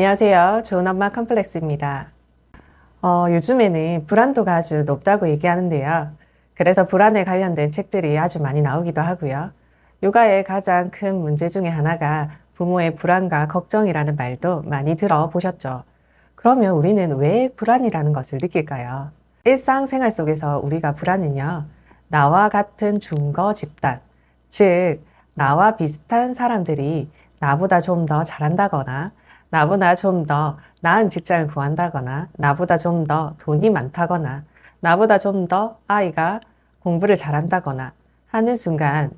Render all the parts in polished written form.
안녕하세요. 좋은 엄마 컴플렉스입니다. 요즘에는 불안도가 아주 높다고 얘기하는데요. 그래서 불안에 관련된 책들이 아주 많이 나오기도 하고요. 육아의 가장 큰 문제 중에 하나가 부모의 불안과 걱정이라는 말도 많이 들어보셨죠? 그러면 우리는 왜 불안이라는 것을 느낄까요? 일상생활 속에서 우리가 불안은요, 나와 같은 중거 집단, 즉, 나와 비슷한 사람들이 나보다 좀 더 잘한다거나, 나보다 좀 더 나은 직장을 구한다거나, 나보다 좀 더 돈이 많다거나, 나보다 좀 더 아이가 공부를 잘한다거나 하는 순간,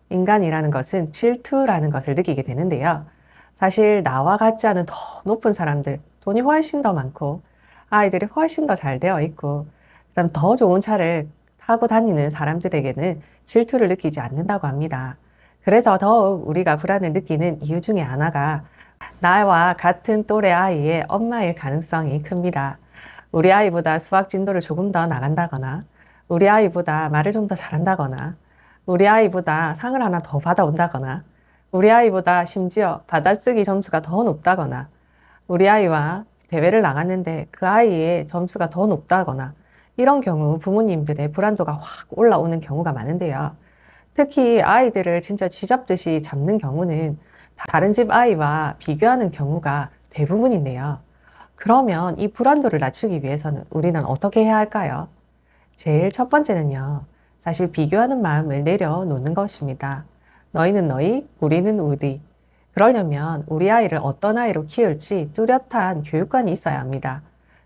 인간이라는 것은 질투라는 것을 느끼게 되는데요. 사실 나와 같지 않은 더 높은 사람들, 돈이 훨씬 더 많고 아이들이 훨씬 더 잘 되어 있고 그다음 더 좋은 차를 타고 다니는 사람들에게는 질투를 느끼지 않는다고 합니다. 그래서 더욱 우리가 불안을 느끼는 이유 중에 하나가 나와 같은 또래 아이의 엄마일 가능성이 큽니다. 우리 아이보다 수학 진도를 조금 더 나간다거나 우리 아이보다 말을 좀 더 잘한다거나 우리 아이보다 상을 하나 더 받아온다거나 우리 아이보다 심지어 받아쓰기 점수가 더 높다거나 우리 아이와 대회를 나갔는데 그 아이의 점수가 더 높다거나 이런 경우 부모님들의 불안도가 확 올라오는 경우가 많은데요. 특히 아이들을 진짜 쥐잡듯이 잡는 경우는 다른 집 아이와 비교하는 경우가 대부분인데요. 그러면 이 불안도를 낮추기 위해서는 우리는 어떻게 해야 할까요? 제일 첫 번째는요, 사실 비교하는 마음을 내려놓는 것입니다. 너희는 너희, 우리는 우리. 그러려면 우리 아이를 어떤 아이로 키울지 뚜렷한 교육관이 있어야 합니다.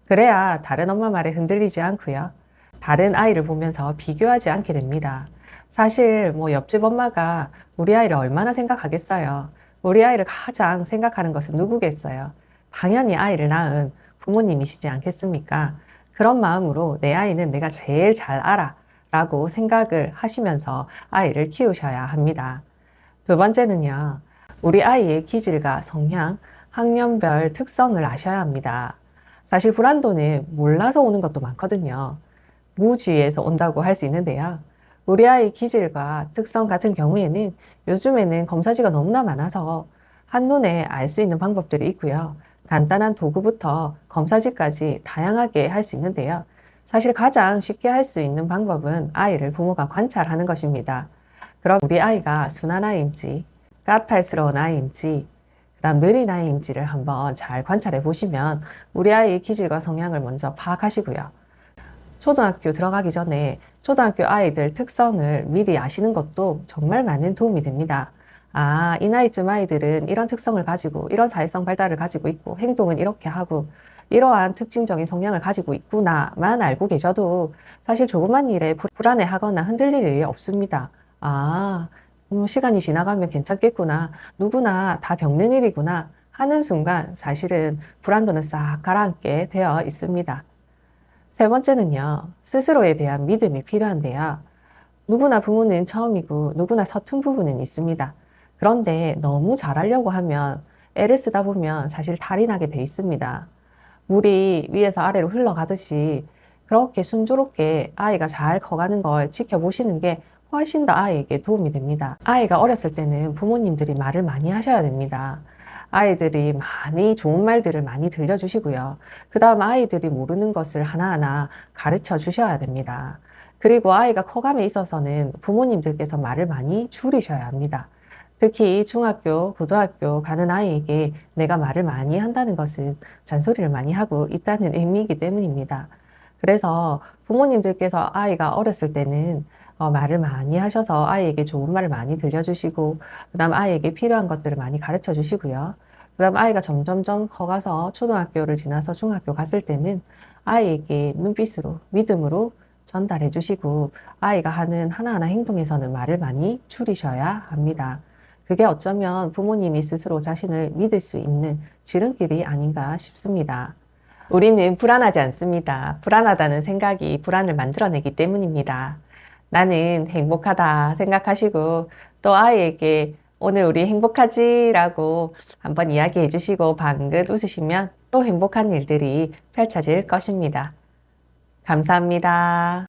그래야 다른 엄마 말에 흔들리지 않고요. 다른 아이를 보면서 비교하지 않게 됩니다. 사실 옆집 엄마가 우리 아이를 얼마나 생각하겠어요. 우리 아이를 가장 생각하는 것은 누구겠어요. 당연히 아이를 낳은 부모님이시지 않겠습니까? 그런 마음으로 내 아이는 내가 제일 잘 알아 라고 생각을 하시면서 아이를 키우셔야 합니다. 두 번째는요, 우리 아이의 기질과 성향, 학년별 특성을 아셔야 합니다. 사실 불안도는 몰라서 오는 것도 많거든요. 무지에서 온다고 할 수 있는데요. 우리 아이 기질과 특성 같은 경우에는 요즘에는 검사지가 너무나 많아서 한눈에 알 수 있는 방법들이 있고요. 간단한 도구부터 검사지까지 다양하게 할 수 있는데요. 사실 가장 쉽게 할 수 있는 방법은 아이를 부모가 관찰하는 것입니다. 그럼 우리 아이가 순한 아이인지, 까탈스러운 아이인지, 그다음 느린 아이인지를 한번 잘 관찰해 보시면 우리 아이의 기질과 성향을 먼저 파악하시고요. 초등학교 들어가기 전에 초등학교 아이들 특성을 미리 아시는 것도 정말 많은 도움이 됩니다. 아, 이 나이쯤 아이들은 이런 특성을 가지고 이런 사회성 발달을 가지고 있고 행동은 이렇게 하고 이러한 특징적인 성향을 가지고 있구나만 알고 계셔도 사실 조그만 일에 불안해하거나 흔들릴 일이 없습니다. 아, 시간이 지나가면 괜찮겠구나. 누구나 다 겪는 일이구나 하는 순간 사실은 불안도는 싹 가라앉게 되어 있습니다. 세 번째는요, 스스로에 대한 믿음이 필요한데요. 누구나 부모는 처음이고 누구나 서툰 부분은 있습니다. 그런데 너무 잘하려고 하면 애를 쓰다 보면 사실 탈이 나게 돼 있습니다. 물이 위에서 아래로 흘러가듯이 그렇게 순조롭게 아이가 잘 커가는 걸 지켜보시는 게 훨씬 더 아이에게 도움이 됩니다. 아이가 어렸을 때는 부모님들이 말을 많이 하셔야 됩니다. 아이들이 많이 좋은 말들을 많이 들려주시고요. 그 다음 아이들이 모르는 것을 하나하나 가르쳐 주셔야 됩니다. 그리고 아이가 커감에 있어서는 부모님들께서 말을 많이 줄이셔야 합니다. 특히 중학교, 고등학교 가는 아이에게 내가 말을 많이 한다는 것은 잔소리를 많이 하고 있다는 의미이기 때문입니다. 그래서 부모님들께서 아이가 어렸을 때는 말을 많이 하셔서 아이에게 좋은 말을 많이 들려주시고, 그 다음 아이에게 필요한 것들을 많이 가르쳐 주시고요. 그 다음 아이가 점점점 커가서 초등학교를 지나서 중학교 갔을 때는 아이에게 눈빛으로, 믿음으로 전달해 주시고, 아이가 하는 하나하나 행동에서는 말을 많이 줄이셔야 합니다. 그게 어쩌면 부모님이 스스로 자신을 믿을 수 있는 지름길이 아닌가 싶습니다. 우리는 불안하지 않습니다. 불안하다는 생각이 불안을 만들어내기 때문입니다. 나는 행복하다 생각하시고 또 아이에게 오늘 우리 행복하지? 라고 한번 이야기해 주시고 방긋 웃으시면 또 행복한 일들이 펼쳐질 것입니다. 감사합니다.